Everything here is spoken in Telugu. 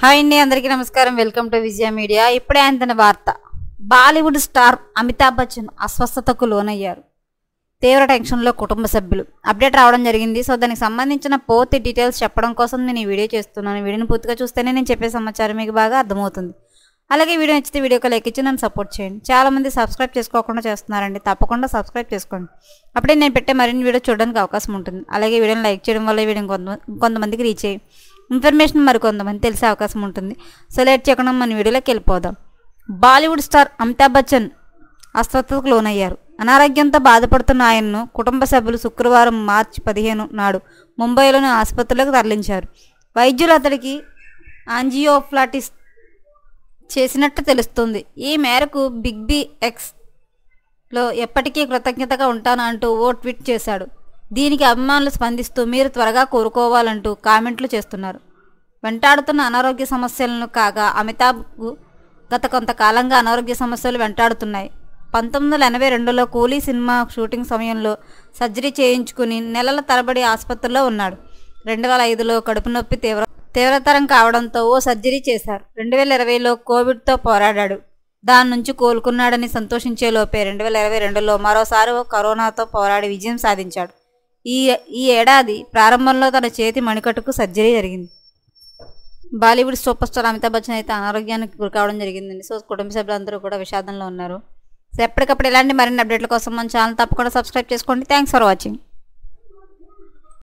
హాయ్ అండి, అందరికీ నమస్కారం. Welcome to Vijaya media. ఇప్పుడే అందిన వార్త. బాలీవుడ్ స్టార్ అమితాబ్ బచ్చన్ అస్వస్థతకు లోనయ్యారు. తీవ్ర టెన్షన్లో కుటుంబ సభ్యులు. అప్డేట్ రావడం జరిగింది. సో దానికి సంబంధించిన పూర్తి డీటెయిల్స్ చెప్పడం కోసం నేను ఈ వీడియో చేస్తున్నాను. వీడియోని పూర్తిగా చూస్తేనే నేను చెప్పే సమాచారం మీకు బాగా అర్థమవుతుంది. అలాగే వీడియో నచ్చితే వీడియోకి లైక్ ఇచ్చి నన్ను సపోర్ట్ చేయండి. చాలామంది సబ్స్క్రైబ్ చేసుకోకుండా చేస్తున్నారండి. తప్పకుండా సబ్స్క్రైబ్ చేసుకోండి. అప్పుడే నేను పెట్టే మరిన్ని వీడియో చూడడానికి అవకాశం ఉంటుంది. అలాగే వీడియోని లైక్ చేయడం వల్ల వీడియో కొంతమందికి రీచ్ అయ్యి ఇన్ఫర్మేషన్ మరికొంతమంది తెలిసే అవకాశం ఉంటుంది. సో లేట్ చేయకుండా మన వీడియోలోకి వెళ్ళిపోదాం. బాలీవుడ్ స్టార్ అమితాబ్ బచ్చన్ అస్వస్థతకు లోనయ్యారు. అనారోగ్యంతో బాధపడుతున్న ఆయన్ను కుటుంబ సభ్యులు శుక్రవారం మార్చి 15 నాడు ముంబైలోని ఆసుపత్రిలోకి తరలించారు. వైద్యులు అతడికి యాంజియోప్లాస్టీ చేసినట్టు తెలుస్తుంది. ఈ మేరకు బిగ్ బి ఎక్స్లో ఎప్పటికీ కృతజ్ఞతగా ఉంటాను అంటూ ఓ ట్వీట్ చేశాడు. దీనికి అభిమానులు స్పందిస్తూ మీరు త్వరగా కోరుకోవాలంటూ కామెంట్లు చేస్తున్నారు. వెంటాడుతున్న అనారోగ్య సమస్యలను కాగా అమితాబ్కు గత కొంతకాలంగా అనారోగ్య సమస్యలు వెంటాడుతున్నాయి. 1982లో కూలీ సినిమా షూటింగ్ సమయంలో సర్జరీ చేయించుకుని నెలల తరబడి ఆసుపత్రిలో ఉన్నాడు. 2005లో కడుపు నొప్పి తీవ్రతరం కావడంతో ఓ సర్జరీ చేశారు. 2020లో కోవిడ్తో పోరాడాడు. దాని నుంచి కోలుకున్నాడని సంతోషించే లోపే 2022లో మరోసారి కరోనాతో పోరాడి విజయం సాధించాడు. ఈ ఏడాది ప్రారంభంలో తన చేతి మణికట్టుకు సర్జరీ జరిగింది. బాలీవుడ్ సూపర్ స్టార్ అమితాబ్ బచ్చన్ అయితే అనారోగ్యానికి గురికావడం జరిగిందండి. సో కుటుంబ సభ్యులందరూ కూడా విషాదంలో ఉన్నారు. సో ఎప్పటికప్పుడు ఇలాంటి మరిన్ని అప్డేట్ల కోసం మన ఛానల్ తప్పకుండా సబ్స్క్రైబ్ చేసుకోండి. Thanks for watching.